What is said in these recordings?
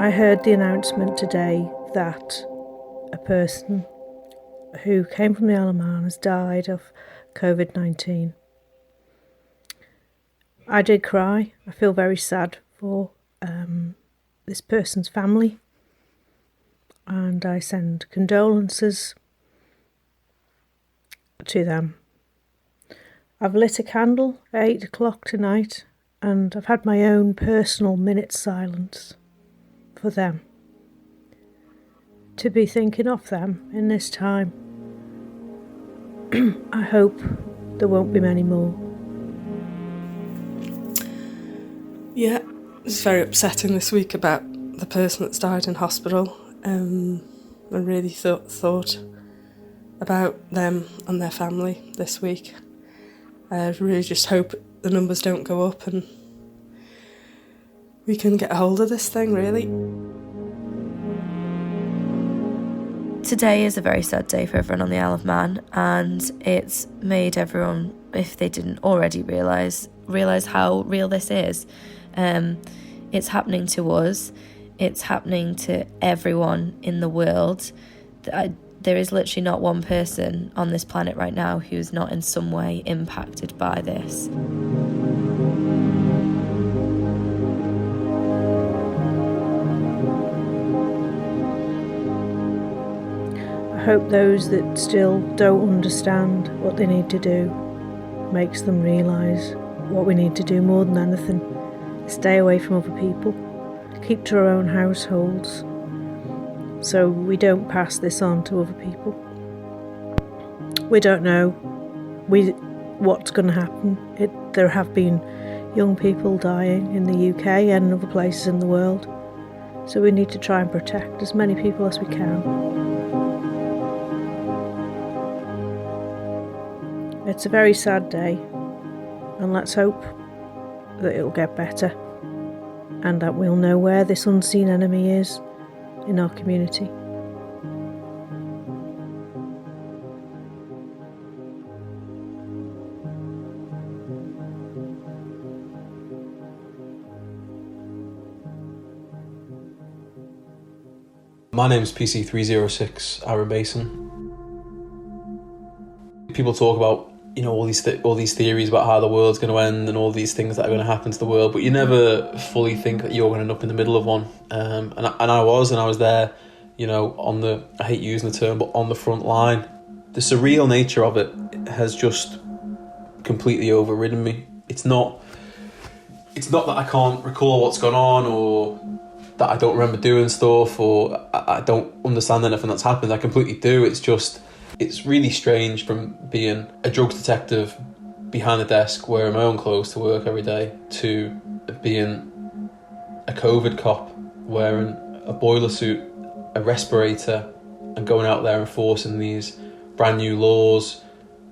I heard the announcement today that a person who came from the Isle of Man has died of COVID-19. I did cry. I feel very sad for this person's family, and I send condolences to them. I've lit a candle at 8 o'clock tonight, and I've had my own personal minute silence for them, to be thinking of them in this time. I hope there won't be many more. Yeah, it's very upsetting this week about the person that's died in hospital. I really thought about them and their family this week. I really just hope the numbers don't go up and we can get a hold of this thing, really. Today is a very sad day for everyone on the Isle of Man, and it's made everyone, if they didn't already realise how real this is. It's happening to us, it's happening to everyone in the world. There is literally not one person on this planet right now who's not in some way impacted by this. I hope those that still don't understand what they need to do makes them realise what we need to do more than anything. Stay away from other people, keep to our own households, so we don't pass this on to other people. We don't know what's going to happen. There have been young people dying in the UK and in other places in the world, so we need to try and protect as many people as we can. It's a very sad day, and let's hope that it'll get better and that we'll know where this unseen enemy is in our community. My name's PC306 Aaron Mason. People talk about all these theories about how the world's going to end and all these things that are going to happen to the world, but you never fully think that you're going to end up in the middle of one. And I was there, on the, I hate using the term, but on the front line. The surreal nature of it has just completely overridden me. It's not that I can't recall what's gone on, or that I don't remember doing stuff, or I don't understand anything that's happened. I completely do. It's really strange from being a drugs detective behind the desk wearing my own clothes to work every day to being a COVID cop wearing a boiler suit, a respirator, and going out there enforcing these brand new laws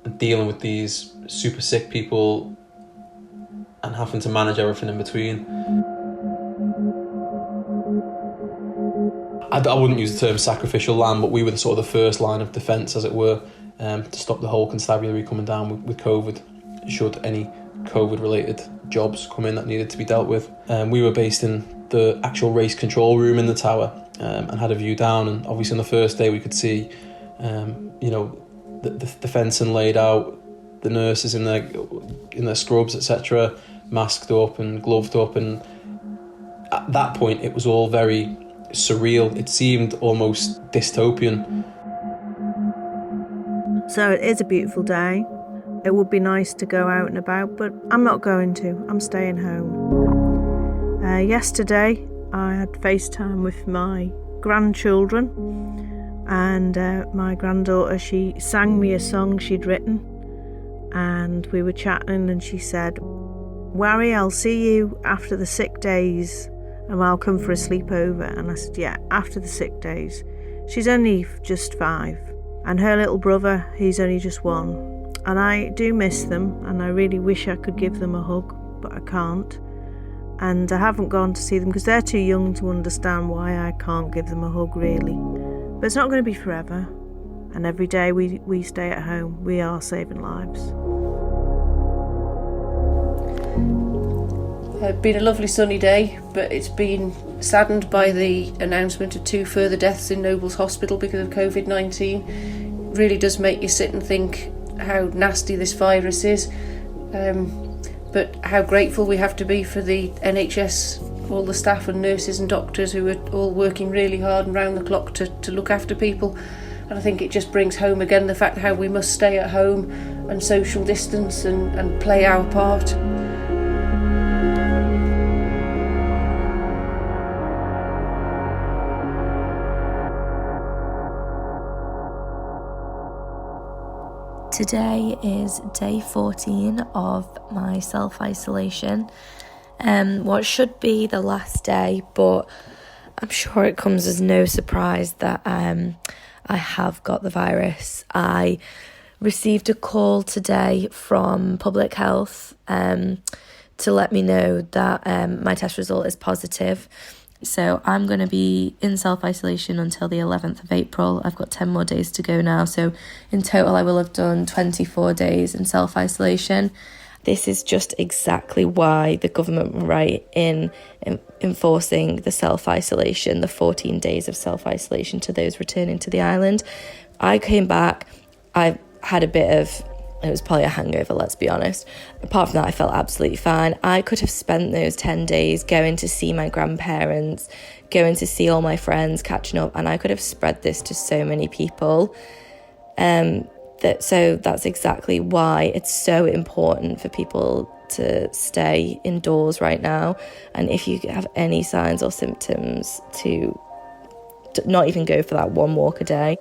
and dealing with these super sick people and having to manage everything in between. I wouldn't use the term sacrificial lamb, but we were the first line of defence, as it were, to stop the whole constabulary coming down with COVID, should any COVID-related jobs come in that needed to be dealt with. We were based in the actual race control room in the tower and had a view down, and obviously on the first day we could see, the fencing laid out, the nurses in their scrubs, etc., masked up and gloved up, and at that point it was all very surreal. It seemed almost dystopian. So it is a beautiful day. It would be nice to go out and about, but I'm not going to. I'm staying home. Yesterday I had FaceTime with my grandchildren, and my granddaughter, she sang me a song she'd written, and we were chatting, and she said, "Warry, I'll see you after the sick days and I'll come for a sleepover." And I said, yeah, after the sick days. She's only just 5, and her little brother, he's only just 1. And I do miss them, and I really wish I could give them a hug, but I can't. And I haven't gone to see them because they're too young to understand why I can't give them a hug, really. But it's not going to be forever, and every day we stay at home, we are saving lives. Been a lovely sunny day, but it's been saddened by the announcement of 2 further deaths in Nobles Hospital because of COVID-19. Really does make you sit and think how nasty this virus is, but how grateful we have to be for the NHS, all the staff and nurses and doctors who are all working really hard and round the clock to look after people. And I think it just brings home again the fact how we must stay at home and social distance and play our part. Today is day 14 of my self-isolation. What should be the last day, but I'm sure it comes as no surprise that I have got the virus. I received a call today from Public Health to let me know that my test result is positive. So I'm going to be in self-isolation until the 11th of April. I've got 10 more days to go now. So in total, I will have done 24 days in self-isolation. This is just exactly why the government were right in enforcing the self-isolation, the 14 days of self-isolation to those returning to the island. I came back, I had a bit of, it was probably a hangover, let's be honest. Apart from that, I felt absolutely fine. I could have spent those 10 days going to see my grandparents, going to see all my friends, catching up, and I could have spread this to so many people. So that's exactly why it's so important for people to stay indoors right now. And if you have any signs or symptoms, to not even go for that one walk a day.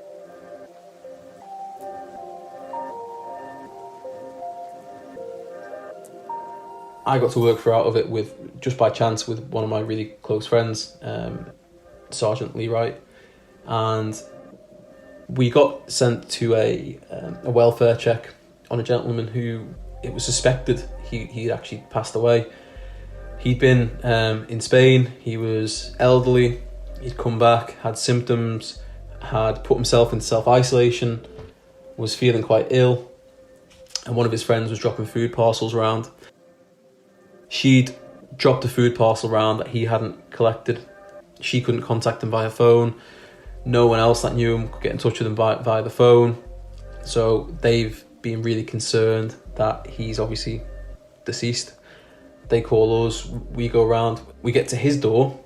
I got to work through out of it with, just by chance, with one of my really close friends, Sergeant Lee Wright, and we got sent to a welfare check on a gentleman who it was suspected he'd actually passed away. He'd been in Spain, he was elderly, he'd come back, had symptoms, had put himself into self-isolation, was feeling quite ill, and one of his friends was dropping food parcels around. She'd dropped a food parcel around that he hadn't collected. She couldn't contact him via phone. No one else that knew him could get in touch with him via the phone. So they've been really concerned that he's obviously deceased. They call us, we go around, we get to his door,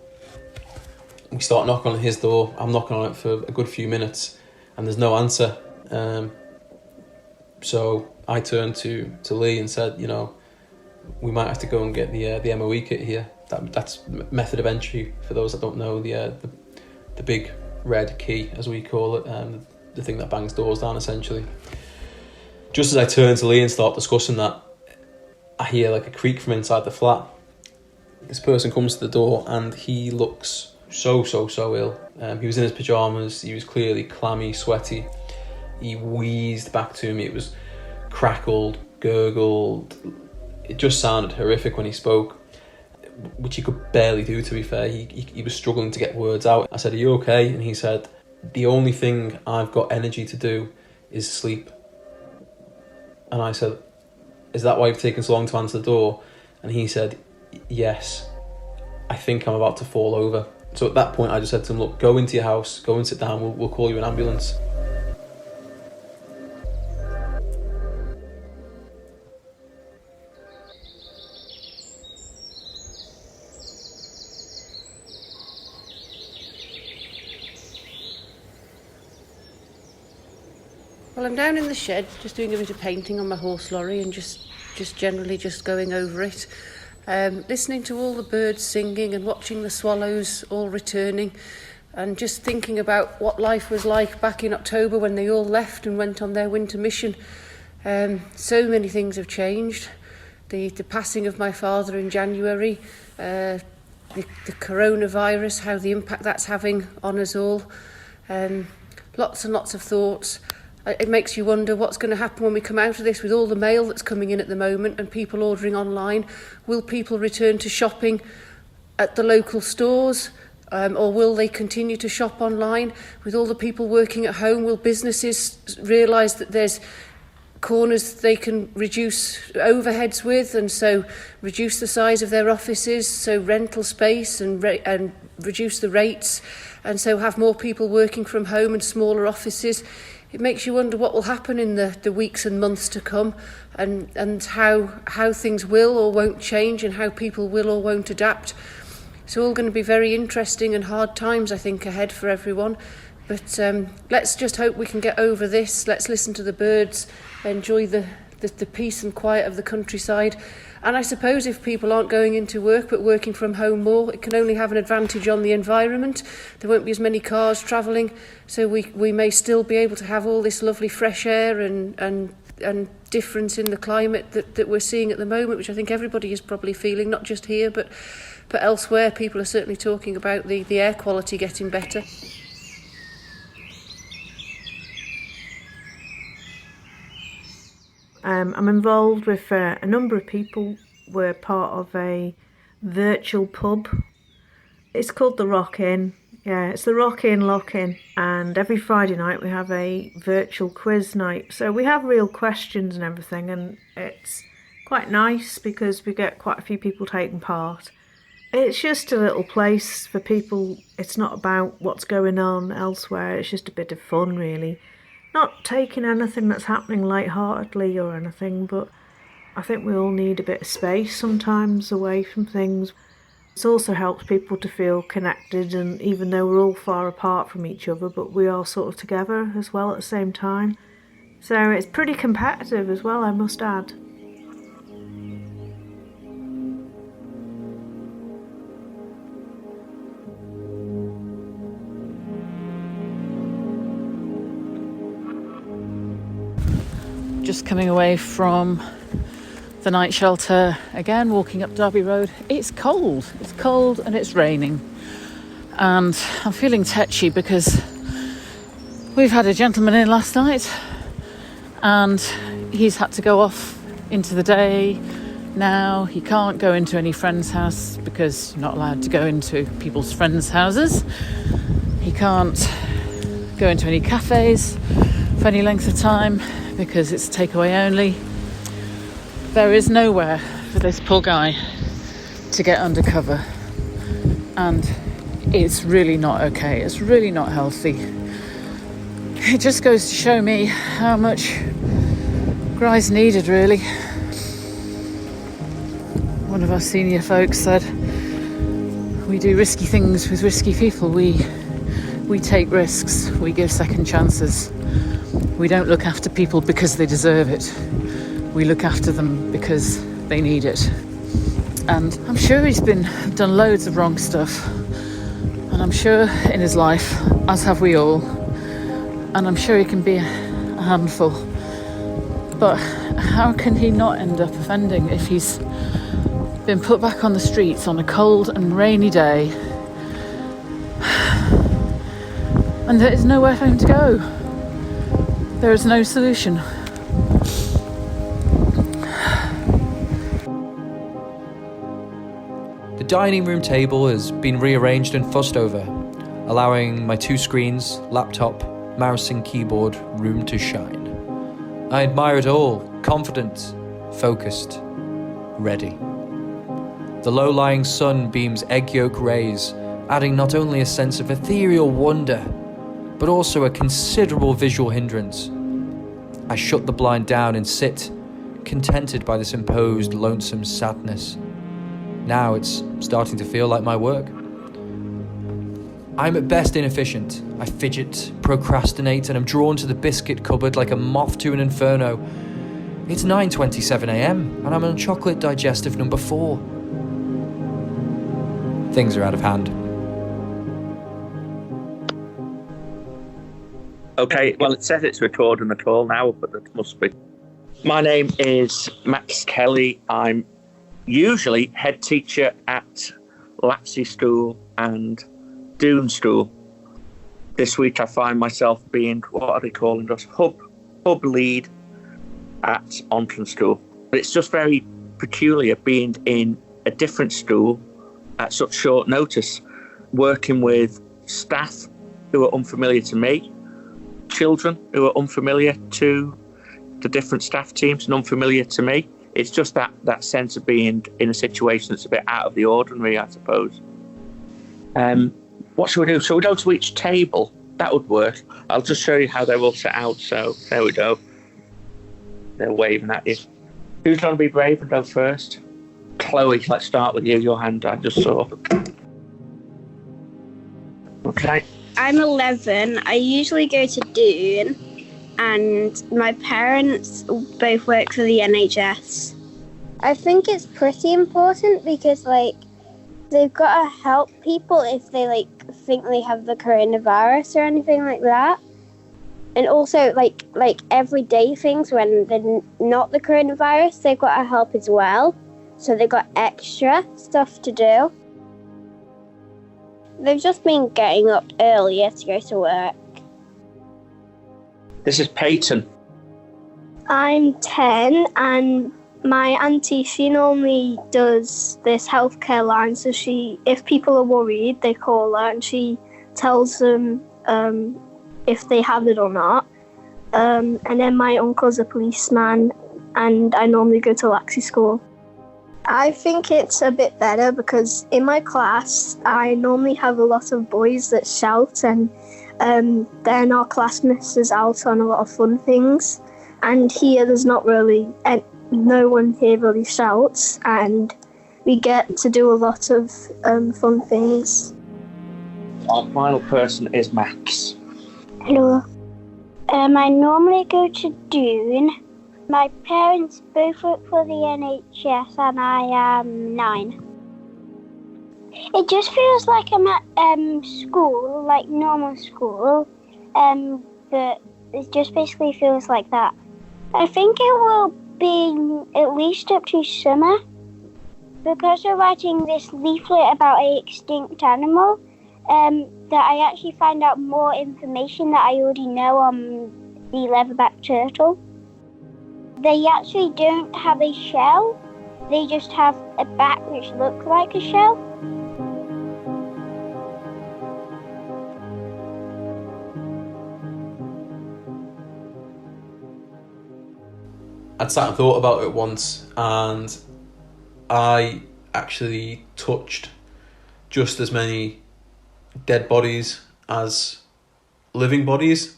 we start knocking on his door. I'm knocking on it for a good few minutes and there's no answer. So I turned to Lee and said, you know, we might have to go and get the MOE kit here. That's method of entry, for those that don't know, the big red key, as we call it, the thing that bangs doors down, essentially. Just as I turn to Lee and start discussing that, I hear like a creak from inside the flat. This person comes to the door and he looks so ill. He was in his pyjamas, he was clearly clammy, sweaty. He wheezed back to me, it was crackled, gurgled. It just sounded horrific when he spoke, which he could barely do, to be fair. He was struggling to get words out. I said, "Are you okay?" And he said, "The only thing I've got energy to do is sleep." And I said, "Is that why you've taken so long to answer the door?" And he said, "Yes, I think I'm about to fall over." So at that point I just said to him, "Look, go into your house, go and sit down, we'll call you an ambulance." Well, I'm down in the shed, just doing a bit of painting on my horse lorry and just generally just going over it. Listening to all the birds singing and watching the swallows all returning and just thinking about what life was like back in October when they all left and went on their winter mission. So many things have changed. The passing of my father in January, the coronavirus, how the impact that's having on us all. Lots and lots of thoughts. It makes you wonder what's going to happen when we come out of this with all the mail that's coming in at the moment and people ordering online. Will people return to shopping at the local stores, or will they continue to shop online? With all the people working at home, will businesses realise that there's corners they can reduce overheads with, and so reduce the size of their offices, so rental space and reduce the rates, and so have more people working from home and smaller offices. It makes you wonder what will happen in the weeks and months to come, and how things will or won't change, and how people will or won't adapt. It's all going to be very interesting and hard times, I think, ahead for everyone. But let's just hope we can get over this. Let's listen to the birds, enjoy the peace and quiet of the countryside. And I suppose if people aren't going into work but working from home more, it can only have an advantage on the environment. There won't be as many cars travelling, so we may still be able to have all this lovely fresh air and difference in the climate that we're seeing at the moment, which I think everybody is probably feeling, not just here but elsewhere. People are certainly talking about the air quality getting better. I'm involved with a number of people. We're part of a virtual pub. It's called the Rock Inn. Yeah, it's the Rock Inn Lock-In. And every Friday night we have a virtual quiz night. So we have real questions and everything, and it's quite nice because we get quite a few people taking part. It's just a little place for people. It's not about what's going on elsewhere. It's just a bit of fun, really. Not taking anything that's happening lightheartedly or anything, but I think we all need a bit of space sometimes away from things. It also helps people to feel connected, and even though we're all far apart from each other, but we are sort of together as well at the same time. So it's pretty competitive as well, I must add. Just coming away from the night shelter again, walking up Derby Road. It's cold and it's raining, and I'm feeling tetchy because we've had a gentleman in last night and he's had to go off into the day. Now he can't go into any friend's house because you're not allowed to go into people's friends' houses. He can't go into any cafes for any length of time because it's takeaway only. There is nowhere for this poor guy to get undercover, and it's really not okay. It's really not healthy. It just goes to show me how much Gry's needed, really. One of our senior folks said, we do risky things with risky people. We take risks, we give second chances. We don't look after people because they deserve it. We look after them because they need it. And I'm sure he's done loads of wrong stuff. And I'm sure in his life, as have we all, and I'm sure he can be a handful. But how can he not end up offending if he's been put back on the streets on a cold and rainy day and there is nowhere for him to go? There is no solution. The dining room table has been rearranged and fussed over, allowing my 2 screens, laptop, mouse and keyboard room to shine. I admire it all, confident, focused, ready. The low-lying sun beams egg yolk rays, adding not only a sense of ethereal wonder, but also a considerable visual hindrance. I shut the blind down and sit, contented by this imposed lonesome sadness. Now it's starting to feel like my work. I'm at best inefficient. I fidget, procrastinate, and I'm drawn to the biscuit cupboard like a moth to an inferno. It's 9:27 a.m. and I'm on chocolate digestive number 4. Things are out of hand. Okay, well, it says it's recording the call now, but it must be. My name is Max Kelly. I'm usually head teacher at Lapsey School and Doon School. This week I find myself being, what are they calling us, hub lead at Ontram School. But it's just very peculiar being in a different school at such short notice, working with staff who are unfamiliar to me, children who are unfamiliar to the different staff teams and unfamiliar to me. It's just that sense of being in a situation that's a bit out of the ordinary, I suppose. What should we do? Shall we go to each table? That would work. I'll just show you how they're all set out. So there we go. They're waving at you. Who's going to be brave and go first? Chloe, let's start with you. Your hand I just saw. Okay. I'm 11. I usually go to Doon, and my parents both work for the NHS. I think it's pretty important because, they've got to help people if they, think they have the coronavirus or anything like that. And also, everyday things when they're not the coronavirus, they've got to help as well. So they've got extra stuff to do. They've just been getting up earlier to go to work. This is Peyton. I'm 10 and my auntie, she normally does this healthcare line. So if people are worried, they call her and she tells them if they have it or not. And then my uncle's a policeman and I normally go to Laxey School. I think it's a bit better because in my class, I normally have a lot of boys that shout and then our class misses out on a lot of fun things. And here there's not really, no one here really shouts and we get to do a lot of fun things. Our final person is Max. Hello. I normally go to Doon. My parents both work for the NHS and I am 9. It just feels like I'm at school, like normal school, but it just basically feels like that. I think it will be at least up to summer because we're writing this leaflet about an extinct animal, that I actually find out more information that I already know on the leatherback turtle. They actually don't have a shell, they just have a back which looks like a shell. I'd sat and thought about it once, and I actually touched just as many dead bodies as living bodies.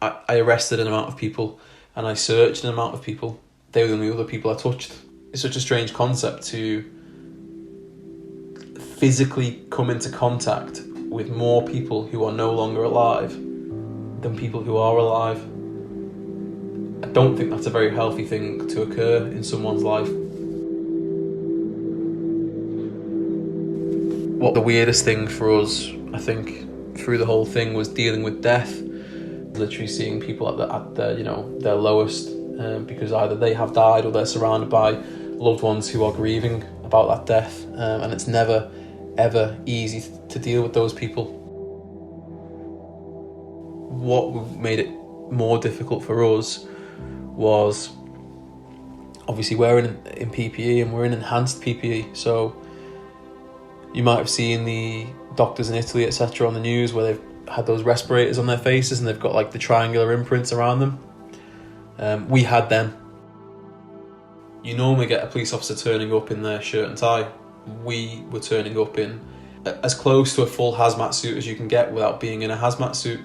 I arrested an amount of people and I searched an amount of people. They were the only other people I touched. It's such a strange concept to physically come into contact with more people who are no longer alive than people who are alive. I don't think that's a very healthy thing to occur in someone's life. What the weirdest thing for us, I think, through the whole thing was dealing with death. Literally seeing people at their lowest, because either they have died or they're surrounded by loved ones who are grieving about that death, and it's never ever easy to deal with those people. What made it more difficult for us was obviously we're in PPE and we're in enhanced PPE, so you might have seen the doctors in Italy, etc., on the news where they've had those respirators on their faces and they've got the triangular imprints around them. We had them. You normally get a police officer turning up in their shirt and tie. We were turning up in as close to a full hazmat suit as you can get without being in a hazmat suit.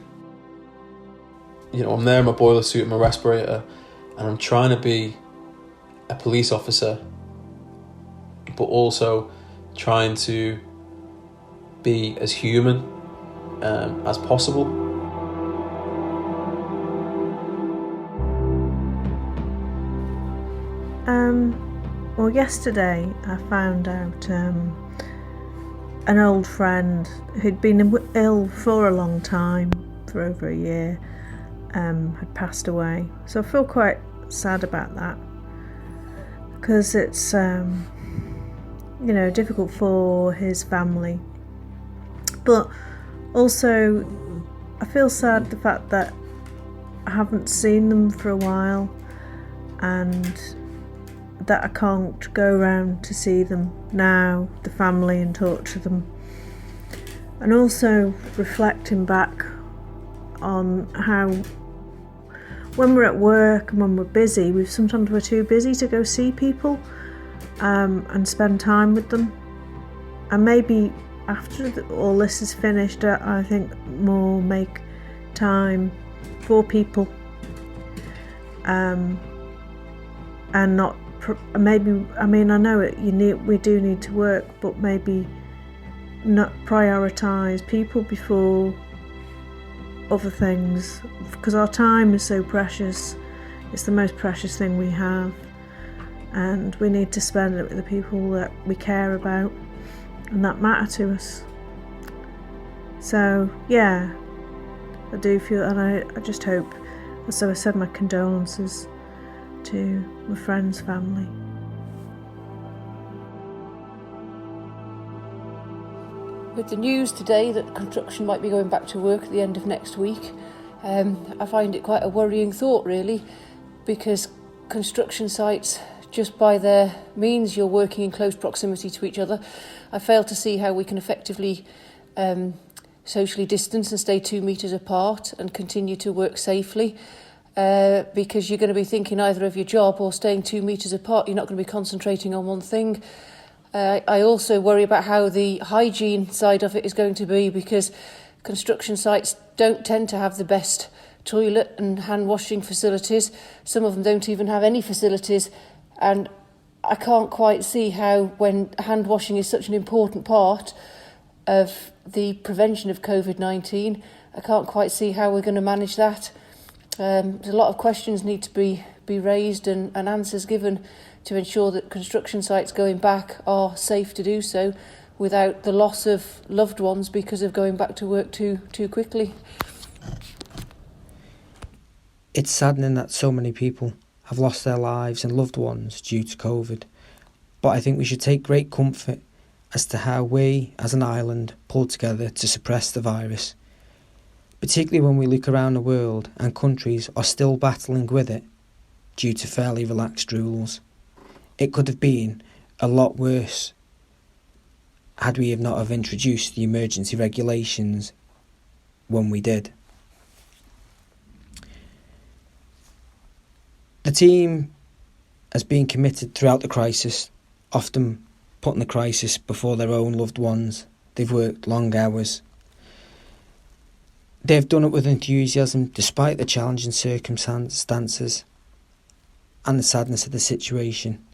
I'm there in my boiler suit and my respirator, and I'm trying to be a police officer, but also trying to be as human as possible. Well, yesterday I found out an old friend who'd been ill for a long time, for over a year, had passed away. So I feel quite sad about that because it's difficult for his family, but also I feel sad the fact that I haven't seen them for a while and that I can't go around to see them now, the family, and talk to them. And also reflecting back on how when we're at work and when we're busy, sometimes we're too busy to go see people and spend time with them. And maybe after all this is finished, I think more make time for people, and not maybe. I mean, I know we do need to work, but maybe not prioritise people before other things, because our time is so precious. It's the most precious thing we have, and we need to spend it with the people that we care about and that matter to us. So yeah, I do feel, and I just hope, so I said my condolences to my friend's family. With the news today that construction might be going back to work at the end of next week, I find it quite a worrying thought, really, because construction sites, just by their means, you're working in close proximity to each other. I fail to see how we can effectively socially distance and stay 2 metres apart and continue to work safely, because you're going to be thinking either of your job or staying 2 metres apart. You're not going to be concentrating on one thing. I also worry about how the hygiene side of it is going to be, because construction sites don't tend to have the best toilet and hand washing facilities. Some of them don't even have any facilities, and I can't quite see how, when hand washing is such an important part of the prevention of COVID-19, I can't quite see how we're going to manage that. There's a lot of questions need to be raised and answers given to ensure that construction sites going back are safe to do so without the loss of loved ones because of going back to work too quickly. It's saddening that so many people have lost their lives and loved ones due to COVID, but I think we should take great comfort as to how we, as an island, pulled together to suppress the virus, particularly when we look around the world and countries are still battling with it due to fairly relaxed rules. It could have been a lot worse had we not have introduced the emergency regulations when we did. The team has been committed throughout the crisis, often putting the crisis before their own loved ones. They've worked long hours. They've done it with enthusiasm despite the challenging circumstances and the sadness of the situation.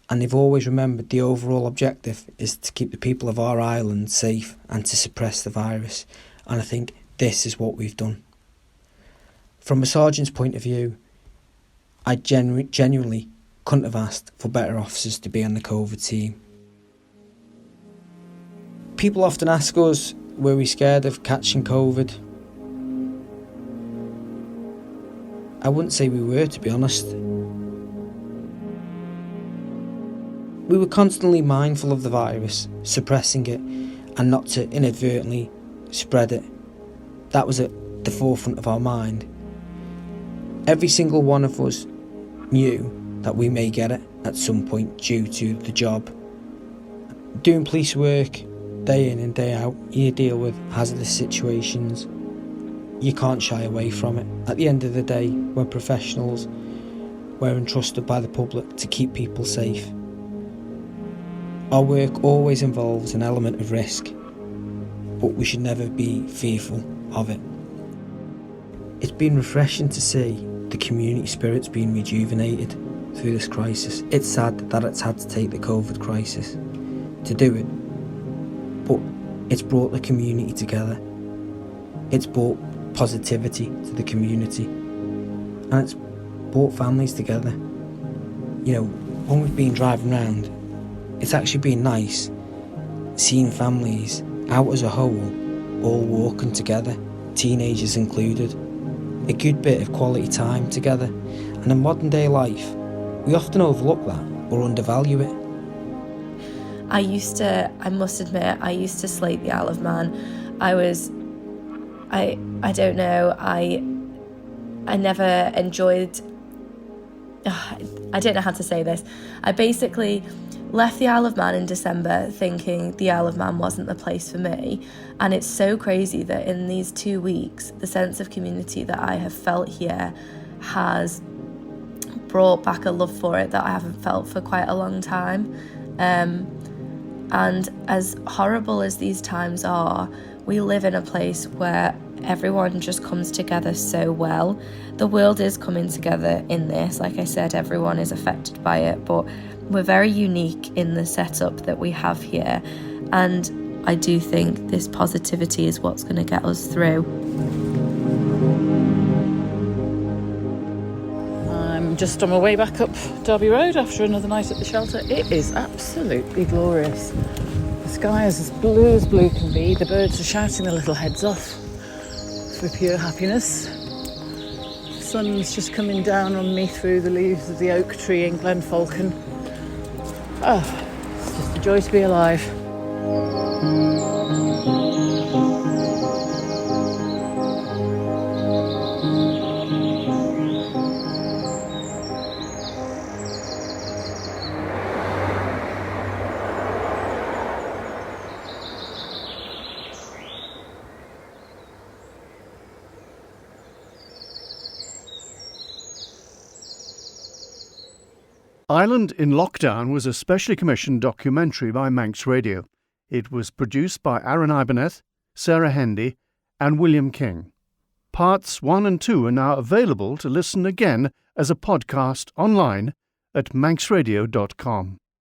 And they've always remembered the overall objective is to keep the people of our island safe and to suppress the virus. And I think this is what we've done. From a sergeant's point of view, I genuinely couldn't have asked for better officers to be on the COVID team. People often ask us, were we scared of catching COVID? I wouldn't say we were, to be honest. We were constantly mindful of the virus, suppressing it, and not to inadvertently spread it. That was at the forefront of our mind. Every single one of us knew that we may get it at some point due to the job. Doing police work, day in and day out, you deal with hazardous situations. You can't shy away from it. At the end of the day, we're professionals. We're entrusted by the public to keep people safe. Our work always involves an element of risk, but we should never be fearful of it. It's been refreshing to see the community spirit's been rejuvenated through this crisis. It's sad that it's had to take the COVID crisis to do it, but it's brought the community together. It's brought positivity to the community, and it's brought families together. You know, when we've been driving around, it's actually been nice seeing families out as a whole all walking together, teenagers included. A good bit of quality time together, and in modern day life we often overlook that or undervalue it. I must admit, I used to slate the Isle of Man. I don't know, I never enjoyed, I don't know how to say this. I basically left the Isle of Man in December thinking the Isle of Man wasn't the place for me, and it's so crazy that in these 2 weeks the sense of community that I have felt here has brought back a love for it that I haven't felt for quite a long time. And as horrible as these times are, we live in a place where everyone just comes together so well. The world is coming together in this. Like I said, everyone is affected by it, but we're very unique in the setup that we have here. And I do think this positivity is what's going to get us through. I'm just on my way back up Derby Road after another night at the shelter. It is absolutely glorious. The sky is as blue can be. The birds are shouting their little heads off for pure happiness. The sun's just coming down on me through the leaves of the oak tree in Glenfalcon. Oh, it's just a joy to be alive. Ireland in Lockdown was a specially commissioned documentary by Manx Radio. It was produced by Aaron Ibanez, Sarah Hendy and William King. Parts 1 and 2 are now available to listen again as a podcast online at manxradio.com.